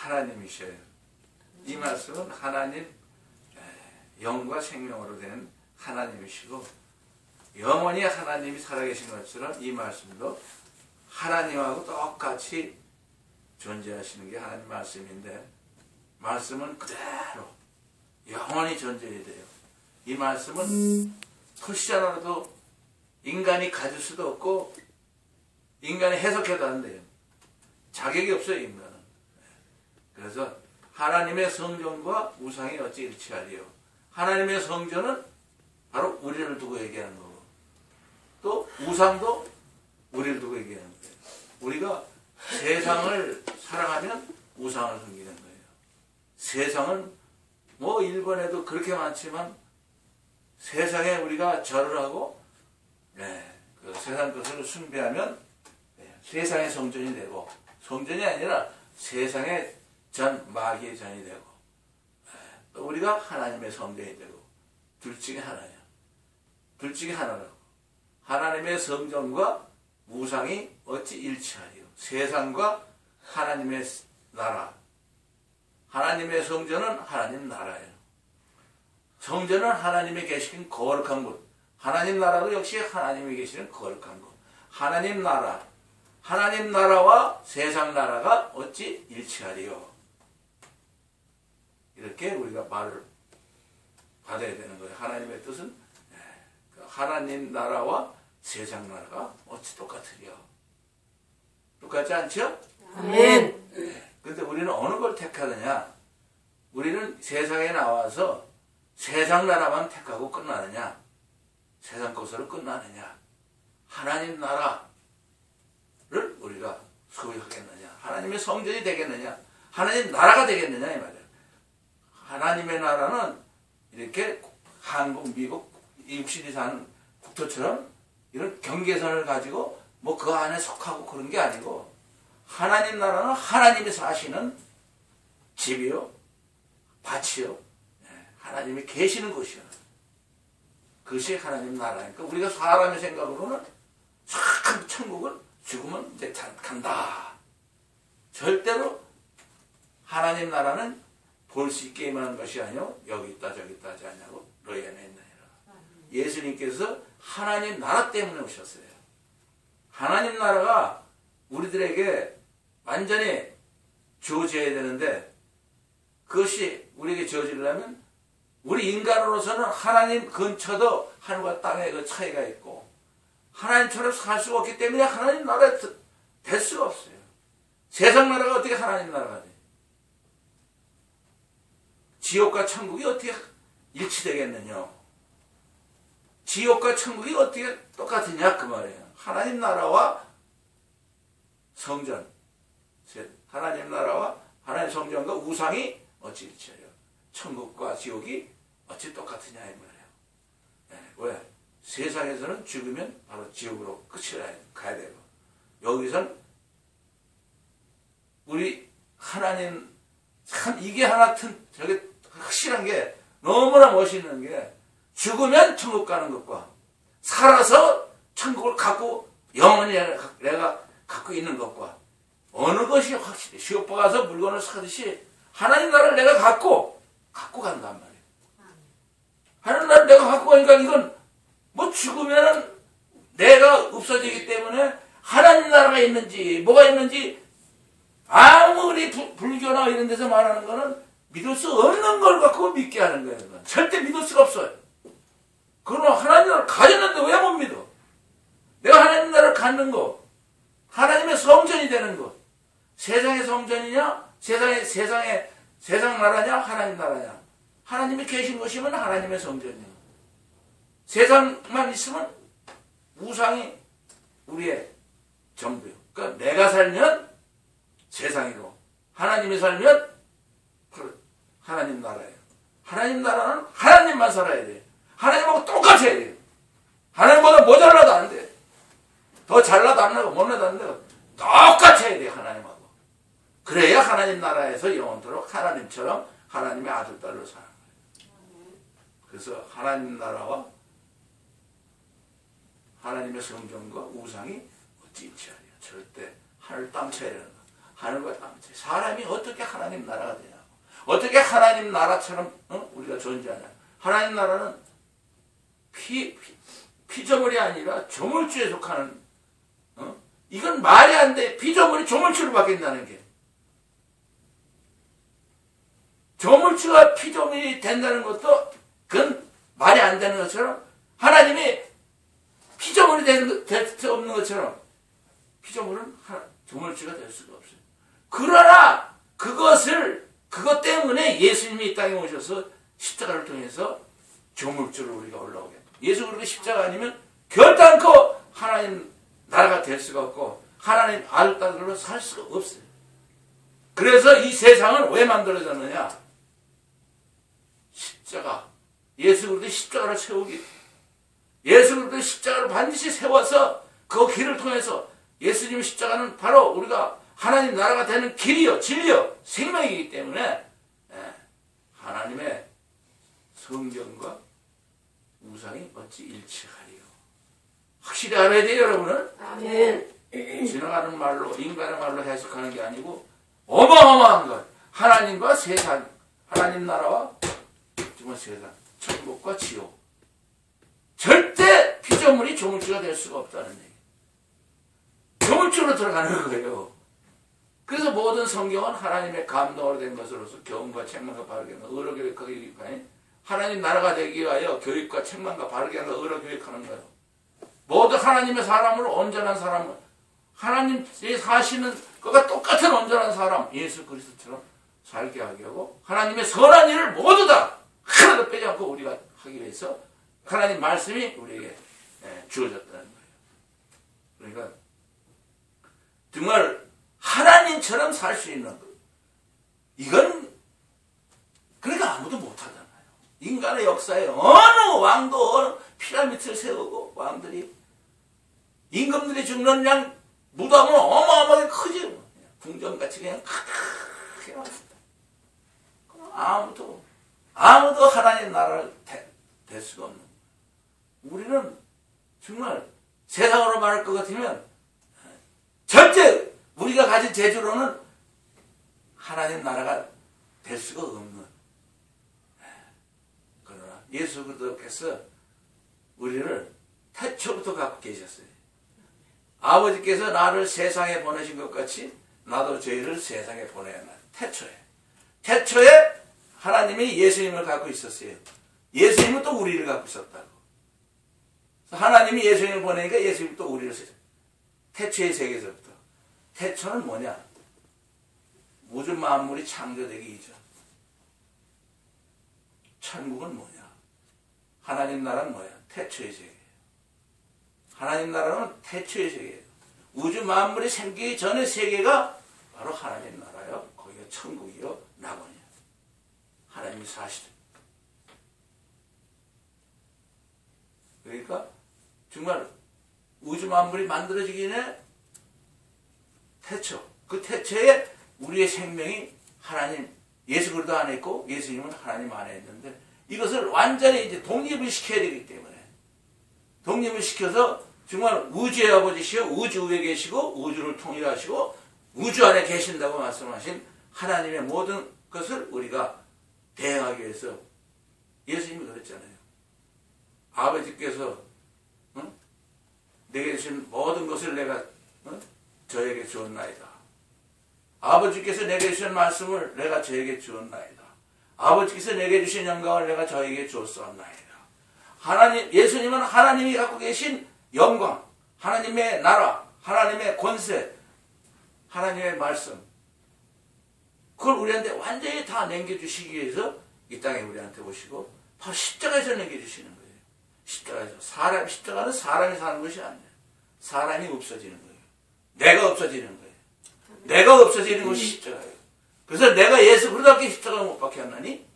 하나님이셔요. 이 말씀은 하나님 영과 생명으로 된 하나님이시고 영원히 하나님이 살아계신 것처럼 이 말씀도 하나님하고 똑같이 존재하시는 게 하나님 말씀인데 말씀은 그대로 영원히 존재해야 돼요. 이 말씀은 토시 하나라도 인간이 가질 수도 없고 인간이 해석해도 안 돼요. 자격이 없어요, 인간은. 그래서 하나님의 성전과 우상이 어찌 일치하리요. 하나님의 성전은 바로 우리를 두고 얘기하는 거고 또 우상도 우리를 두고 얘기하는 거예요. 우리가 세상을 사랑하면 우상을 섬기는 거예요. 세상은 뭐 일본에도 그렇게 많지만 세상에 우리가 절을 하고 그 세상 것을 숭배하면 세상의 성전이 되고 성전이 아니라 세상의 전 마귀의 전이 되고 또 우리가 하나님의 성전이 되고 둘 중에 하나야. 둘 중에 하나라고. 하나님의 성전과 우상이 어찌 일치하리요. 세상과 하나님의 나라. 하나님의 성전은 하나님 나라예요. 성전은 하나님이 계시는 거룩한 곳. 하나님 나라도 역시 하나님이 계시는 거룩한 곳. 하나님 나라. 하나님 나라와 세상 나라가 어찌 일치하리요. 이렇게 우리가 말을 받아야 되는 거예요. 하나님의 뜻은 하나님 나라와 세상 나라가 어찌 똑같으리요. 똑같지 않죠? 아멘. 근데 우리는 어느 걸 택하느냐? 우리는 세상에 나와서 세상 나라만 택하고 끝나느냐? 세상 것으로 끝나느냐? 하나님 나라를 우리가 소유하겠느냐? 하나님의 성전이 되겠느냐? 하나님 나라가 되겠느냐? 이 말이에요. 하나님의 나라는 이렇게 한국, 미국, 육신이 사는 국토처럼 이런 경계선을 가지고 뭐 그 안에 속하고 그런 게 아니고 하나님 나라는 하나님이 사시는 집이요, 밭이요, 하나님이 계시는 곳이요. 그것이 하나님 나라니까 우리가 사람의 생각으로는 참 천국은 죽으면 이제 간다. 절대로 하나님 나라는 볼 수 있게만 한 것이 아니요 여기 있다 저기 있다 하지 않냐고 너희 안에 있느니라. 예수님께서 하나님 나라 때문에 오셨어요. 하나님 나라가 우리들에게 완전히 주어져야 되는데 그것이 우리에게 주어지려면 우리 인간으로서는 하나님 근처도 하늘과 땅의 그 차이가 있고 하나님처럼 살 수가 없기 때문에 하나님 나라에 될 수가 없어요. 세상 나라가 어떻게 하나님 나라가 돼? 지옥과 천국이 어떻게 일치되겠느냐? 지옥과 천국이 어떻게 똑같으냐 그 말이에요. 하나님 나라와 성전, 하나님 나라와 하나님 성전과 우상이 어찌 일치해요? 천국과 지옥이 어찌 똑같으냐 이 말이에요. 왜? 세상에서는 죽으면 바로 지옥으로 끝이 가야 되고 여기선 우리 하나님 참 이게 하나 저게 확실한 게 너무나 멋있는 게 죽으면 천국 가는 것과 살아서 천국을 갖고 영원히 내가 갖고 있는 것과 어느 것이 확실히 시오빠 가서 물건을 사듯이 하나님 나라를 내가 갖고 간단 말이에요. 하나님 나라를 내가 갖고 가니까 이건 뭐 죽으면 내가 없어지기 때문에 하나님 나라가 있는지 뭐가 있는지 아무리 불교나 이런 데서 말하는 거는 믿을 수 없는 걸 갖고 믿게 하는 거예요. 절대 믿을 수가 없어요. 그러나 하나님 나라를 가졌는데 왜 못 믿어? 내가 하나님 나라를 갖는 거, 하나님의 성전이 되는 거, 세상의 성전이냐, 세상 나라냐, 하나님 나라냐. 하나님이 계신 것이면 하나님의 성전이야. 세상만 있으면 우상이 우리의 전부요. 그러니까 내가 살면 세상이고 하나님이 살면 하나님 나라예요. 하나님 나라는 하나님만 살아야 돼요. 하나님하고 똑같이 해야 돼요. 하나님보다 모자라도 안 돼. 더 잘나도 안 나고 못나도 안 되고 똑같이 해야 돼요. 하나님하고. 그래야 하나님 나라에서 영원토록 하나님처럼 하나님의 아들, 딸로 사는 거예요. 그래서 하나님 나라와 하나님의 성전과 우상이 어찌 일치하냐. 절대 하늘 땅 차이라는 거. 하늘과 땅. 사람이 어떻게 하나님 나라가 되냐고. 어떻게 하나님 나라처럼 우리가 존재하냐. 하나님 나라는 피조물이 아니라 조물주에 속하는, 이건 말이 안 돼. 피조물이 조물주로 바뀐다는 게. 조물주가 피조물이 된다는 것도 그건 말이 안 되는 것처럼, 하나님이 피조물이 될 수 없는 것처럼 피조물은 조물주가 될 수가 없어요. 그러나 그것 때문에 예수님이 이 땅에 오셔서 십자가를 통해서 조물주를 우리가 올라오게. 예수 그리스도 십자가 아니면 결단코 하나님 나라가 될 수가 없고 하나님 아들로 살 수가 없어요. 그래서 이 세상은 왜 만들어졌느냐? 십자가. 예수 그리스도 십자가를 세우기. 예수 그리스도 십자가를 반드시 세워서 그 길을 통해서, 예수님의 십자가는 바로 우리가 하나님 나라가 되는 길이요, 진리요, 생명이기 때문에 하나님의 성경과 우상이 어찌 일치하리요. 확실히 알아야 돼요, 여러분은. 아멘. 지나가는 말로, 인간의 말로 해석하는 게 아니고 어마어마한 것. 하나님과 세상, 하나님 나라와 정말 세상, 천국과 지옥. 절대 피조물이 조물주가 될 수가 없다는 얘기. 조물주로 들어가는 거예요. 그래서 모든 성경은 하나님의 감동으로 된 것으로서 교훈과 책망과 바르게 하는 의로 교육하기 위하여, 하나님 나라가 되기 위하여 교육과 책망과 바르게 하는 의로 교육하는 거예요. 모두 하나님의 사람으로 온전한 사람을, 하나님이 사시는 것과 똑같은 온전한 사람, 예수 그리스도처럼 살게 하게 하고, 하나님의 선한 일을 모두 다 하나도 빼지 않고 우리가 하기 위해서 하나님 말씀이 우리에게 주어졌다는 거예요. 그러니까 정말 하나님처럼 살 수 있는 것, 이건 그러니까 아무도 못하잖아요. 인간의 역사에 어느 왕도 피라미드를 세우고, 왕들이 임금들이 죽는 그냥 무덤은 어마어마하게 크지. 궁전같이 그냥 크게 왔습니다. 아무도 하나님 나라를 될 수가 없는 거예요. 우리는 정말 세상으로 말할 것 같으면 절대 우리가 가진 재주로는 하나님 나라가 될 수가 없는. 그러나 예수 그리스도께서 우리를 태초부터 갖고 계셨어요. 아버지께서 나를 세상에 보내신 것 같이 나도 저희를 세상에 보내야 한다. 태초에 하나님이 예수님을 갖고 있었어요. 예수님은 또 우리를 갖고 있었다고. 하나님이 예수님을 보내니까 예수님이 또 우리를 태초의 세계에서부터. 태초는 뭐냐? 우주 만물이 창조되기 이전. 천국은 뭐냐? 하나님 나라는 뭐야? 태초의 세계. 하나님 나라는 태초의 세계예요. 우주 만물이 생기기 전의 세계가 바로 하나님 나라요. 거기가 천국이요, 낙원이요. 하나님이 사시죠. 그러니까 정말 우주 만물이 만들어지기 전에 태초, 그 태초에 우리의 생명이 하나님, 예수 그리스도 안에 있고 예수님은 하나님 안에 있는데, 이것을 완전히 이제 독립을 시켜야 되기 때문에, 독립을 시켜서 정말 우주의 아버지시여 우주 위에 계시고 우주를 통일하시고 우주 안에 계신다고 말씀하신 하나님의 모든 것을 우리가 대행하기 위해서, 예수님이 그랬잖아요. 아버지께서 내게 주신 모든 것을 내가 저에게 주었나이다. 아버지께서 내게 주신 말씀을 내가 저에게 주었나이다. 아버지께서 내게 주신 영광을 내가 저에게 주었사옵나이다. 하나님, 예수님은 하나님이 갖고 계신 영광, 하나님의 나라, 하나님의 권세, 하나님의 말씀, 그걸 우리한테 완전히 다 남겨주시기 위해서 이 땅에 우리한테 오시고 바로 십자가에서 남겨주시는 거예요. 십자가에서. 십자가는 사람이 사는 것이 아니에요. 사람이 없어지는 거예요. 내가 없어지는 거예요. 내가 없어지는 것이 십자가예요. 그래서 내가 예수 그리스도께 십자가 못 박혀 왔나니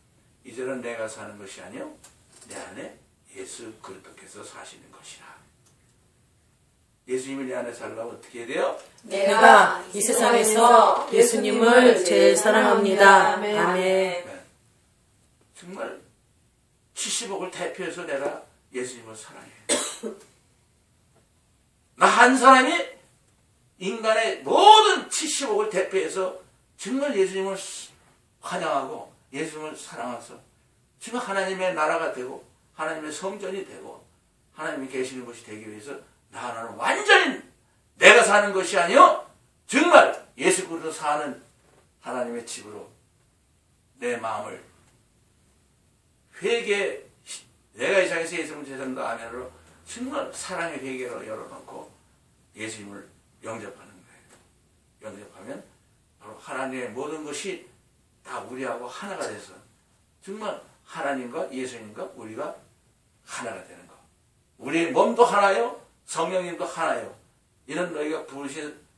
이제는 내가 사는 것이 아니요 내 안에 예수 그리스도께서 사시는 것이라. 예수님이 내 안에 살려면 어떻게 해야 돼요? 내가 이 세상에서 예수님을 제일 사랑합니다. 아멘. 네. 정말 70억을 대표해서 내가 예수님을 사랑해. 나 한 사람이 인간의 모든 70억을 대표해서 정말 예수님을 환영하고 예수님을 사랑해서 지금 하나님의 나라가 되고 하나님의 성전이 되고 하나님이 계시는 곳이 되기 위해서 나는 완전히 내가 사는 것이 아니요 정말 예수 그리스도 사는 하나님의 집으로 내 마음을 회개, 내가 이 세상에서 예수님을 제자입니다 아멘으로 정말 사랑의 회개로 열어놓고 예수님을 영접하는 거예요. 영접하면 바로 하나님의 모든 것이 다 우리하고 하나가 돼서 정말 하나님과 예수님과 우리가 하나가 되는 거. 우리의 몸도 하나요, 성령님도 하나요. 이런 너희가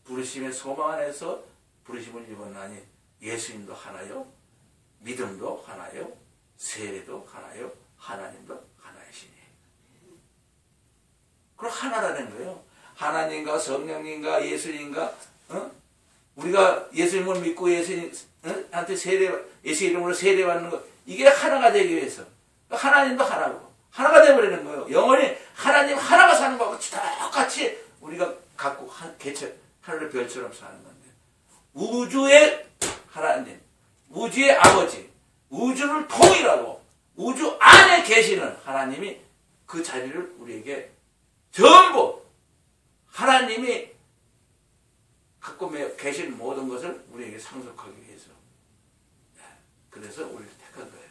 부르심의 소망 안에서 부르심을 입었나니 예수님도 하나요, 믿음도 하나요, 세례도 하나요, 하나님도 하나이시니. 그럼 하나라는 거예요. 하나님과 성령님과 예수님과 우리가 예수님을 믿고 예수님한테 예수 이름으로 세례받는 거 이게 하나가 되기 위해서 하나님도 하나고 하나가 되어버리는 거예요. 영원히 하나님 하나가 사는 거하고 똑같이 우리가 갖고 개체 하늘의 별처럼 사는 건데 우주의 하나님, 우주의 아버지, 우주를 통일하고 우주 안에 계시는 하나님이 그 자리를 우리에게 전부 하나님이 갖고 계신 모든 것을 우리에게 상속하기 위해서 그래서 우리를 택한 거예요.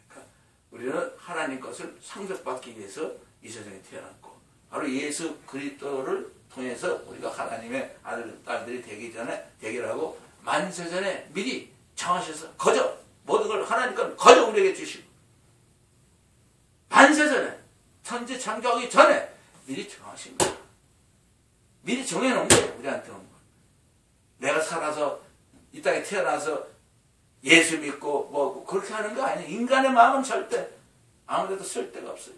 그러니까 우리는 하나님 것을 상속받기 위해서 이 세상에 태어났고 바로 예수 그리스도를 통해서 우리가 하나님의 아들, 딸들이 되기라고 만세전에 미리 정하셔서 거저 모든 걸 하나님 건 거저 우리에게 주시고 만세전에 천지 창조하기 전에 미리 정하신 거예요. 미리 정해놓은 거예요. 우리한테 온 거. 내가 살아서 이 땅에 태어나서 예수 믿고 뭐 그렇게 하는 거 아니에요. 인간의 마음은 절대 아무데도 쓸 데가 없어요.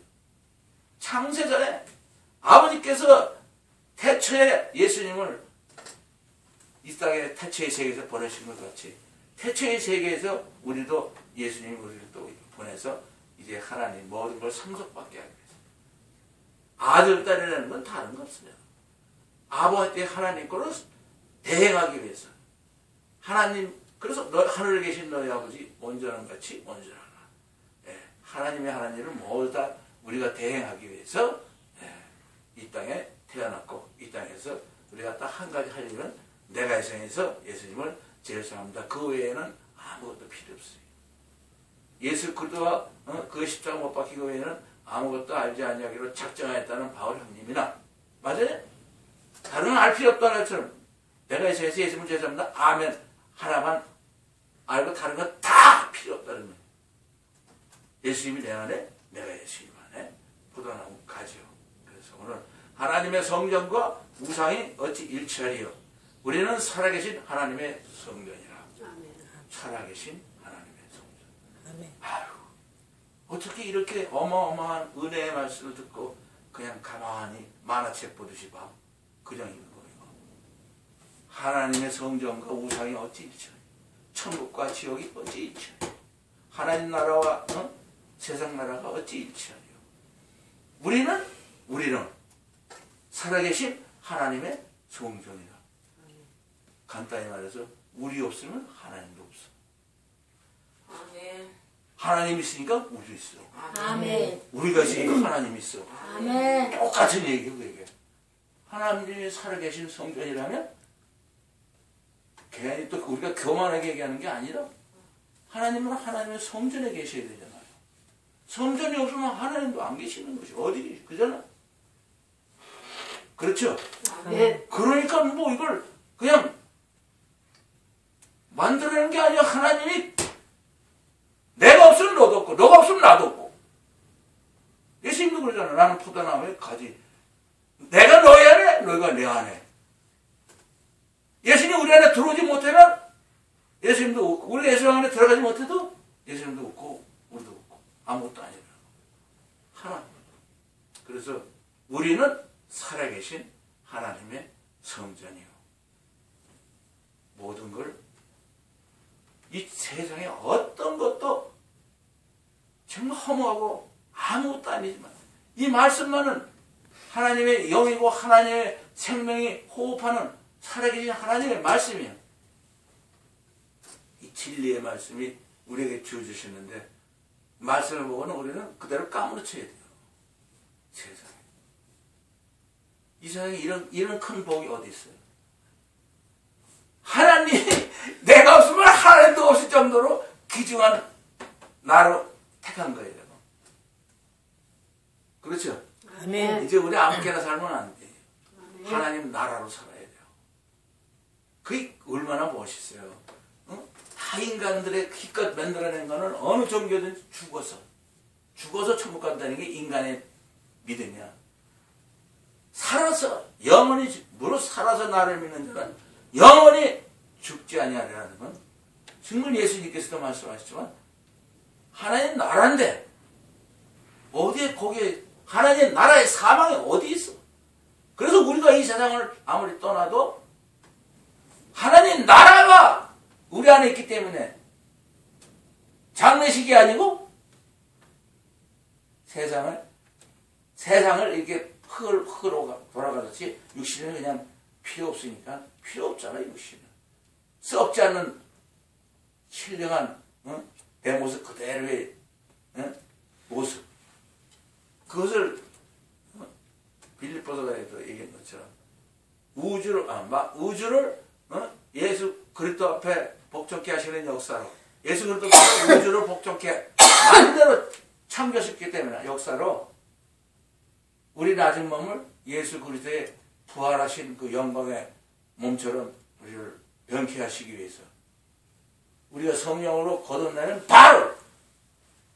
창세전에 아버지께서 태초에 예수님을 이 땅에 태초의 세계에서 보내신 것 같이 태초의 세계에서 우리도 예수님이 우리를 또 보내서 이제 하나님 모든 걸 상속받게 하기 위해서 아들, 딸이라는 건 다른 거 없어요. 아버지 하나님 거로 대행하기 위해서 하나님 그래서 하늘에 계신 너희 아버지 온전한 같이 온전하라. 하나님의 하나님을 모두 다 우리가 대행하기 위해서 이 땅에 태어났고 이 땅에서 우리가 딱 한 가지 할 일은 내가 이 세상에서 예수님을 제일 사랑합니다. 그 외에는 아무것도 필요 없어요. 예수 그리스도와 그 십자가 못 박히고 외에는 아무것도 알지 아니하기로 작정하였다는 바울 형님이나 맞아요? 다른 건 알 필요 없다는 것처럼 내가 이 세상에서 예수님을 제일 사랑합니다. 아멘 하나만 알고 다른 건 다 필요 없다는 거예요. 예수님이 내 안에 내가 예수님 안에 포도나무 가지요. 그래서 오늘 하나님의 성전과 우상이 어찌 일치하리요. 우리는 살아계신 하나님의 성전이라. 살아계신 하나님의 성전. 아유, 어떻게 이렇게 어마어마한 은혜의 말씀을 듣고 그냥 가만히 만화책 보듯이 봐. 그냥 있는 거예요. 하나님의 성전과 우상이 어찌 일치하리요. 천국과 지옥이 어찌 일치하리요. 하나님 나라와 세상 나라가 어찌 일치하리요. 우리는 살아계신 하나님의 성전이다. 간단히 말해서 우리 없으면 하나님도 없어. 아멘. 하나님 있으니까 우리도 있어. 아멘. 우리가 있으니까 하나님 있어. 아멘. 똑같은 얘기예요. 이게. 하나님이 살아계신 성전이라면 괜히 또 우리가 교만하게 얘기하는 게 아니라 하나님은 하나님의 성전에 계셔야 되잖아요. 성전이 없으면 하나님도 안 계시는 것이 어디 그잖아. 그렇죠? 네. 그러니까 뭐 이걸 그냥 만들어내는 게 아니라 하나님이 내가 없으면 너도 없고 너가 없으면 나도 없고 예수님도 그러잖아. 나는 포도나무의 가지. 내가 너희 안에 너희가 내 안에. 예수님이 우리 안에 들어오지 못하면 예수님도 없고 우리가 예수님 안에 들어가지 못해도 예수님도 없고 우리도 없고 아무것도 아니라 하나. 그래서 우리는 살아계신 하나님의 성전이요. 모든 걸 이 세상에 어떤 것도 정말 허무하고 아무것도 아니지만 이 말씀만은 하나님의 영이고 하나님의 생명이 호흡하는 살아계신 하나님의 말씀이에요. 이 진리의 말씀이 우리에게 주어주시는데 말씀을 보고는 우리는 그대로 까무러쳐야 돼요. 세상에. 이 세상에 이런 큰 복이 어디 있어요? 하나님이 내가 없으면 하나님도 없을 정도로 귀중한 나로 택한 거예요. 그렇죠? 아멘. 이제 우리 아무렇게나 살면 안 돼요. 하나님 나라로 살아야 돼요. 그게 얼마나 멋있어요. 어? 다 인간들의 기껏 만들어낸 거는 어느 종교든지 죽어서 천국 간다는 게 인간의 믿음이야. 살아서 영원히 무릇 살아서 나를 믿는 자는 영원히 죽지 아니하리라는 건 정말 예수님께서도 말씀하셨지만 하나님 나라인데 어디에 거기에 하나님 나라의 사망이 어디 있어? 그래서 우리가 이 세상을 아무리 떠나도 하나님 나라가 우리 안에 있기 때문에 장례식이 아니고 세상을 이렇게 흙으로 돌아가듯이 육신은 그냥 필요 없으니까 필요 없잖아. 육신은 썩지 않는 신령한 내 모습 그대로의 모습 그것을 빌립보서에도 얘기한 것처럼 우주를 예수 그리스도 앞에 복종케 하시는 역사로 예수 그리스도 앞에 우주를 복종케 마음대로 참교했기 때문에 역사로 우리 낮은 몸을 예수 그리스도의 부활하신 그 영광의 몸처럼 우리를 변케하시기 위해서 우리가 성령으로 거듭나면 바로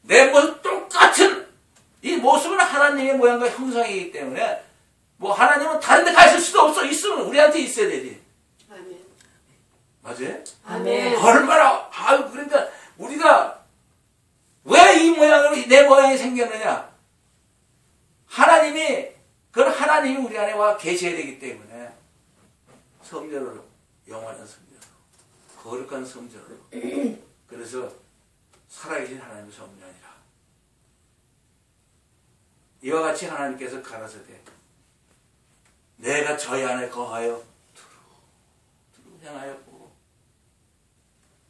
내 모습 똑같은 이 모습은 하나님의 모양과 형상이기 때문에 뭐 하나님은 다른 데 가 있을 수도 없어. 있으면 우리한테 있어야 되지. 아멘. 맞아요? 아멘. 얼마나 그러니까 우리가 왜 이 모양으로 내 모양이 생겼느냐? 하나님이 우리 안에 와 계셔야 되기 때문에 성전으로 영원한 성전으로 거룩한 성전으로 그래서 살아계신 하나님의 성전이라 이와 같이 하나님께서 가라사대 내가 저희 안에 거하여 두루 향하여 보고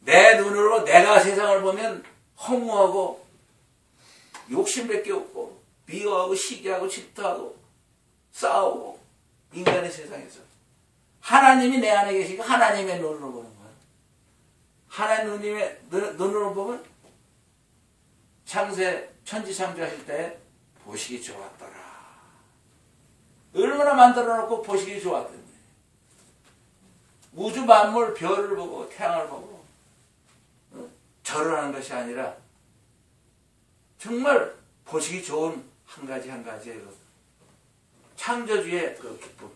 내 눈으로 내가 세상을 보면 허무하고 욕심밖에 없고 미워하고 시기하고 질투하고 싸우고 인간의 세상에서 하나님이 내 안에 계시니까 하나님의 눈으로 보는 거예요. 하나님의 눈으로 보면 천지 창조하실 때 보시기 좋았더라. 얼마나 만들어 놓고 보시기 좋았던지. 우주 만물 별을 보고 태양을 보고 절을 하는 것이 아니라 정말 보시기 좋은 한 가지의 그 창조주의 그 기쁨.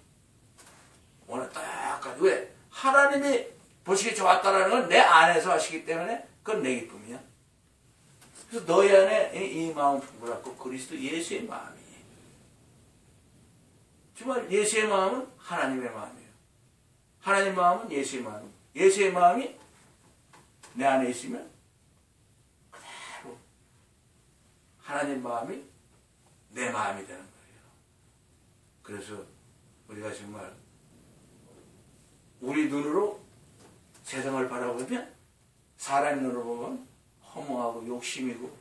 오늘 똑같이 왜? 하나님이 보시기 좋았다라는 건 내 안에서 하시기 때문에 그건 내 기쁨이야. 그래서 너희 안에 이 마음 풍부하고 그리스도 예수의 마음이. 정말 예수의 마음은 하나님의 마음이에요. 하나님의 마음은 예수의 마음. 예수의 마음이 내 안에 있으면 그대로 하나님 마음이 내 마음이 되는 거예요. 그래서 우리가 정말 우리 눈으로 세상을 바라보면 사람 눈으로 보면 허무하고 욕심이고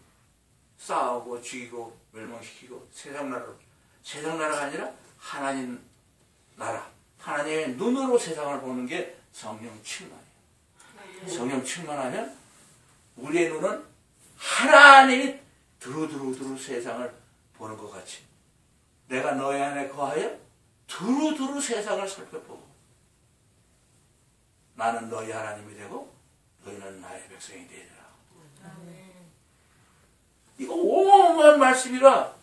싸우고 죽이고 멸망시키고 세상 나라가 아니라 하나님 나라 하나님의 눈으로 세상을 보는 게 성령 충만이에요. 성령 충만하면 우리의 눈은 하나님이 두루두루 세상을 보는 것 같이 내가 너희 안에 거하여 두루두루 세상을 살펴보고 나는 너희 하나님이 되고 너희는 나의 백성이 되리라. 이거 어마어마한 말씀이라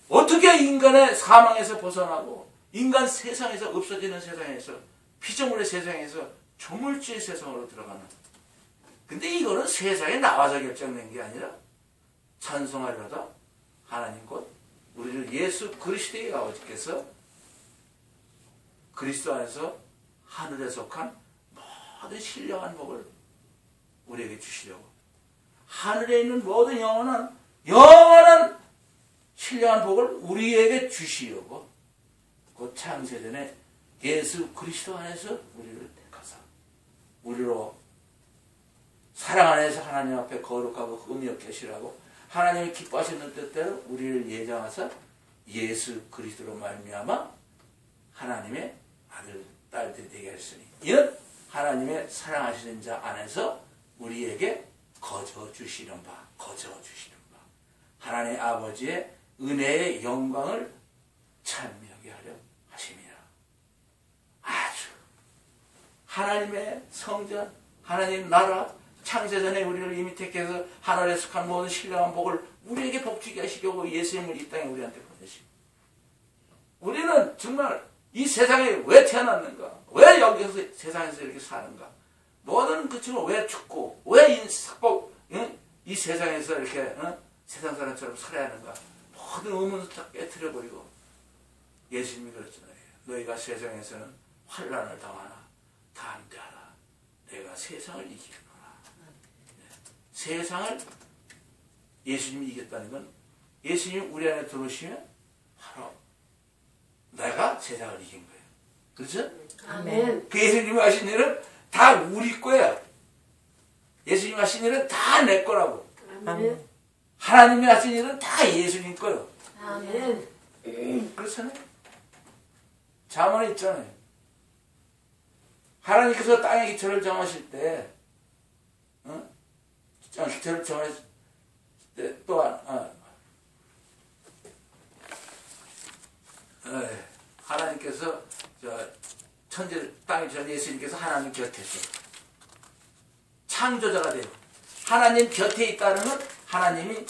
어떻게 인간의 사망에서 벗어나고 인간 세상에서 없어지는 세상에서 피조물의 세상에서 조물주의 세상으로 들어가는 근데 이거는 세상에 나와서 결정된 게 아니라 찬송하려다 하나님 곧 우리를 예수 그리스도의 아버지께서 그리스도 안에서 하늘에 속한 모든 신령한 복을 우리에게 주시려고 하늘에 있는 모든 영원한 신령한 복을 우리에게 주시려고 곧 창세전에 예수 그리스도 안에서 우리를 택하사 우리로 사랑 안에서 하나님 앞에 거룩하고 흠이 계시라고 하나님이 기뻐하시는 뜻대로 우리를 예정하사 예수 그리스도로 말미암아 하나님의 아들 딸들이 되게 하셨으니 이는 하나님의 사랑하시는 자 안에서 우리에게 거저 주시는 바 하나님 아버지의 은혜의 영광을 찬미하게 하려 하심이라. 아주 하나님의 성전 하나님 나라 창세전에 우리를 이미 택해서 하늘에 속한 모든 신령한 복을 우리에게 복주게 하시려고 예수님을 이 땅에 우리한테 보내시고 우리는 정말 이 세상에 왜 태어났는가? 왜 여기서 세상에서 이렇게 사는가? 모든 그처럼 왜 죽고 왜 이 세상에서 이렇게 세상 사람처럼 살아야 하는가? 모든 의문을 다 깨트려버리고 예수님이 그랬잖아요. 너희가 세상에서는 환난을 당하나 담대하라. 내가 세상을 이기겠노라. 세상을 예수님이 이겼다는 건 예수님이 우리 안에 들어오시면 바로 내가 세상을 이긴 거예요. 그렇죠? 아멘. 그 예수님이 하신 일은 다 우리 거야. 예수님이 하신 일은 다 내 거라고. 아멘. 하나님이 하신 일은 다 예수님 거요. 아멘. 그렇잖아요. 잠언에 있잖아요. 하나님께서 땅의 기초를 정하실 때, 기초를 정하실 때 또한 하나님께서 천지를 땅의 전 예수님께서 하나님 곁에 있어요. 창조자가 돼요. 하나님 곁에 있다는 건 하나님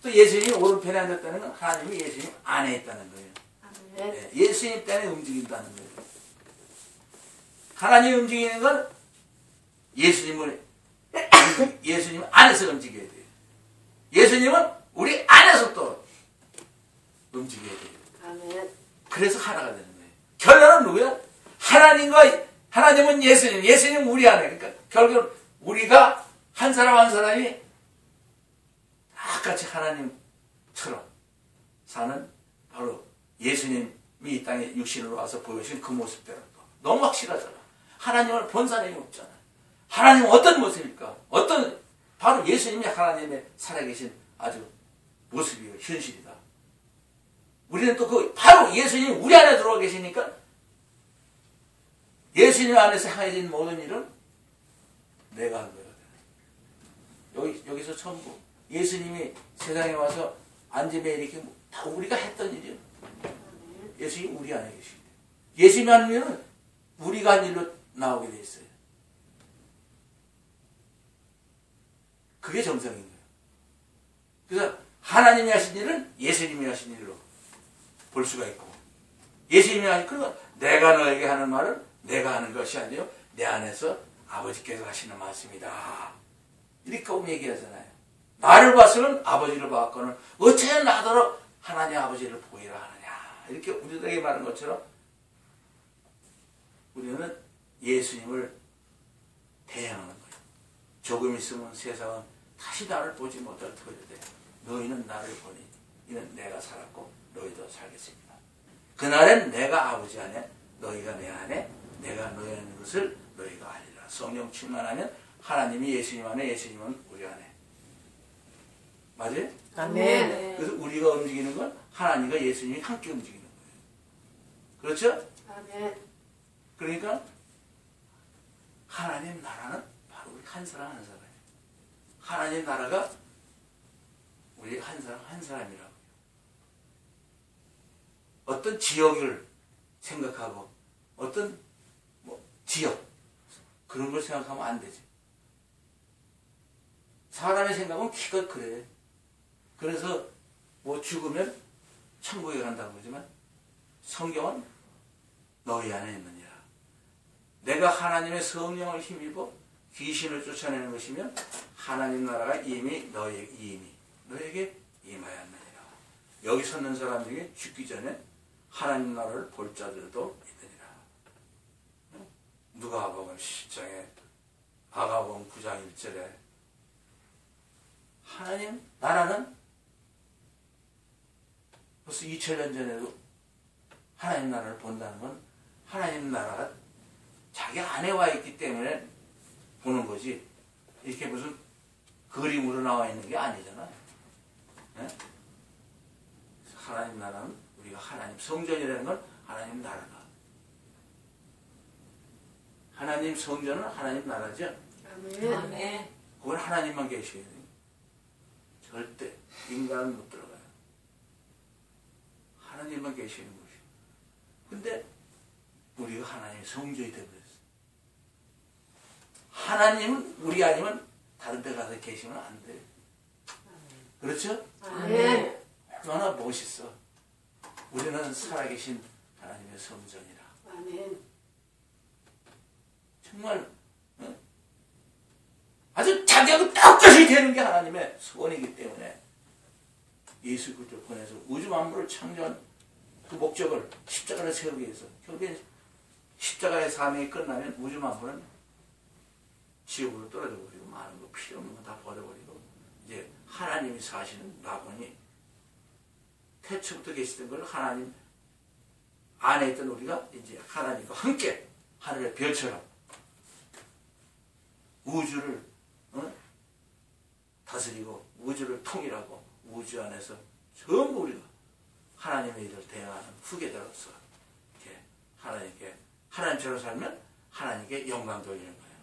또 예수님이 오른편에 앉았다는 건 하나님이 예수님 안에 있다는 거예요. 아멘. 예수님 때문에 움직인다는 거예요. 하나님이 움직이는 건 예수님 안에서 움직여야 돼요. 예수님은 우리 안에서 또 움직여야 돼요. 아멘. 그래서 하나가 되는 거예요. 결론은 누구야? 하나님은 예수님, 예수님은 우리 안에. 그러니까 결국 우리가 한 사람 한 사람이 똑같이 하나님처럼 사는 바로 예수님이 이 땅에 육신으로 와서 보여주신 그 모습대로 너무 확실하잖아. 하나님을 본 사람이 없잖아. 하나님은 어떤 모습일까? 바로 예수님이 하나님의 살아계신 아주 모습이에요. 현실이다. 우리는 또 바로 예수님이 우리 안에 들어와 계시니까 예수님 안에서 행해진 모든 일은 내가 한 거야. 여기서 전부 예수님이 세상에 와서 앉으며 이렇게 다 우리가 했던 일이에요. 예수님이 우리 안에 계시고 예수님이 하는 일은 우리가 한 일로 나오게 돼 있어요. 그게 정상인 거예요. 그래서 하나님이 하신 일은 예수님이 하신 일로 볼 수가 있고 예수님이 하신 그러니까 내가 너에게 하는 말은 내가 하는 것이 아니요 내 안에서 아버지께서 하시는 말씀이다. 이렇게 얘기하잖아요. 나를 봤으면 아버지를 봤거늘 어째 나더러 하나님 아버지를 보이라 하느냐. 이렇게 우리들에게 말하는 것처럼 우리는 예수님을 대행하는 거예요. 조금 있으면 세상은 다시 나를 보지 못할 터인데 너희는 나를 보니 이는 내가 살았고 너희도 살겠습니다. 그날엔 내가 아버지 안에 너희가 내 안에 내가 너희 안에 있는 것을 너희가 알리라. 성령 충만하면 하나님이 예수님 안에 예수님은 우리 안에. 맞아요? 아멘. 그래서 우리가 움직이는 건 하나님과 예수님이 함께 움직이는 거예요. 그렇죠? 아멘. 그러니까 하나님 나라는 바로 우리 한 사람 한 사람이에요. 하나님 나라가 우리 한 사람 한 사람이라고요. 어떤 지역을 생각하고 어떤 지역 그런 걸 생각하면 안 되지. 사람의 생각은 기껏 그래. 그래서 죽으면 천국에 간다고 그러지만 성경은 너희 안에 있느니라. 내가 하나님의 성령을 힘입어 귀신을 쫓아내는 것이면 하나님 나라가 이미 너에게 임하였느니라. 여기 섰는 사람 중에 죽기 전에 하나님 나라를 볼 자들도 있느니라. 누가복음 10장에 아가복음 9장 1절에 하나님 나라는 벌써 2000년 전에도 하나님 나라를 본다는 건 하나님 나라가 자기 안에 와 있기 때문에 보는 거지. 이렇게 무슨 그림으로 나와 있는 게 아니잖아. 네? 하나님 나라는 우리가 하나님 성전이라는 건 하나님 나라다. 하나님 성전은 하나님 나라죠. 아멘. 아멘. 그건 하나님만 계셔야 돼요. 절대 인간은 못 들어가요. 하나님만 계시는 것이요. 근데 우리가 하나님의 성전이 되어버렸어. 하나님은 우리 아니면 다른 데 가서 계시면 안 돼요. 그렇죠? 아멘. 얼마나 멋있어. 우리는 살아계신 하나님의 성전이라. 아멘. 정말 아주 자기하고 똑같이 되는 게 하나님의 소원이기 때문에 예수 그리스도를 보내서 우주 만물을 창조한 그 목적을 십자가를 세우기 위해서 결국엔 십자가의 사명이 끝나면 우주 만물은 지옥으로 떨어져 버리고 많은 거 필요 없는 거 다 버려버리고 이제 하나님이 사시는 낙원이 태초부터 계시던 걸 하나님 안에 있던 우리가 이제 하나님과 함께 하늘의 별처럼 우주를 다스리고 우주를 통일하고 우주 안에서 전부 우리가 하나님의 일을 대행하는 후계자로서 이렇게 하나님께 하나님처럼 살면 하나님께 영광 돌리는 거예요.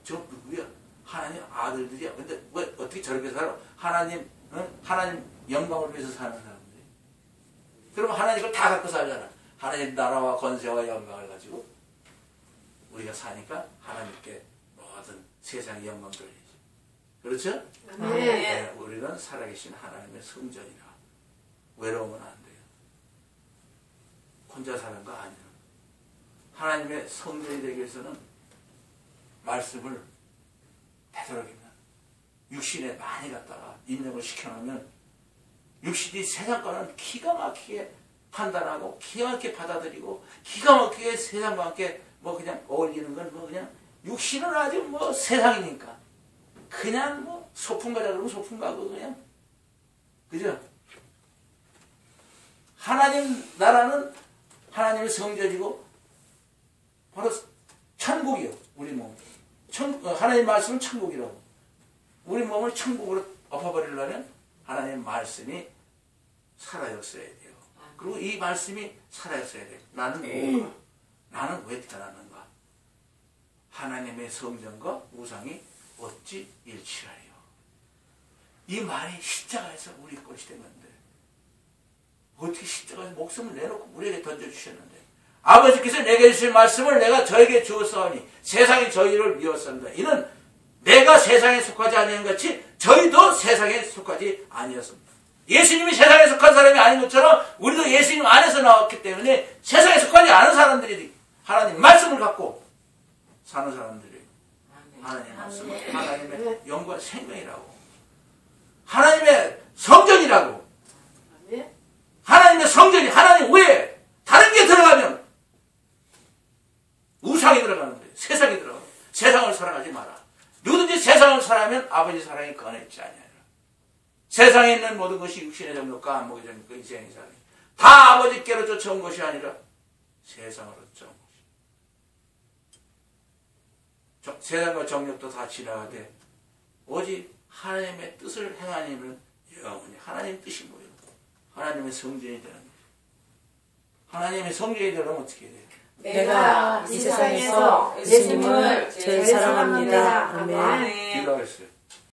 저 누구야? 하나님 아들들이야. 근데 왜 어떻게 저렇게 살아? 하나님 영광을 위해서 사는 사람들이. 그러면 하나님 걸 다 갖고 살잖아. 하나님 나라와 권세와 영광을 가지고 우리가 사니까 하나님께 모든 세상의 영광 돌리지. 그렇죠? 아멘. 네, 우리는 살아계신 하나님의 성전이라. 외로우면 안 돼요. 혼자 사는 거 아니에요. 하나님의 성전이 되기 위해서는 말씀을 되도록이면 육신에 많이 갖다가 입력을 시켜놓으면 육신이 세상과는 기가 막히게 판단하고 기가 막히게 받아들이고 기가 막히게 세상과 함께 뭐 그냥 어울리는 건 뭐 그냥 육신은 아주 뭐 세상이니까 그냥 뭐 소풍 가자 그러면 소풍 가고 그냥 그죠? 하나님 나라는 하나님의 성전이고 바로 천국이요. 우리 몸. 하나님 말씀은 천국이라고. 우리 몸을 천국으로 엎어버리려면 하나님 말씀이 살아있어야 돼요. 그리고 이 말씀이 살아있어야 돼요. 나는 누구인가? 나는 왜 태어났는가? 하나님의 성전과 우상이 어찌 일치하리요? 이 말이 십자가에서 우리 것이 된 건데 어떻게 십자가에서 목숨을 내놓고 우리에게 던져주셨는데 아버지께서 내게 주신 말씀을 내가 저에게 주었사오니 세상이 저희를 미웠습니다. 이는 내가 세상에 속하지 아니한 같이 저희도 세상에 속하지 아니었습니다. 예수님이 세상에 속한 사람이 아닌 것처럼 우리도 예수님 안에서 나왔기 때문에 세상에 속하지 않은 사람들이 하나님 말씀을 갖고 사는 사람들이 하나님 말씀을 하나님의 영과 생명이라고 하나님의 성전이라고 하나님의 성전이 하나님 외에 다른 게 들어가면 우상이 들어가는데 세상이 들어가고 세상을 사랑하지 마라. 누구든지 세상을 사랑하면 아버지 사랑이 꺼내 있지 아니하리라. 세상에 있는 모든 것이 육신의 정욕과 안목의 정욕과 인생의 사랑이 다 아버지께로 쫓아온 것이 아니라 세상으로 쫓아온 것이. 세상과 정욕도 다 지나가되 오직 하나님의 뜻을 행하는 영원히 하나님의 뜻이 뭐예요? 하나님의 성전이 되는 거예요. 하나님의 성전이 되려면 어떻게 돼요? 내가 이 세상에서 예수님을 제일 사랑합니다. 아멘. 기도하겠어요.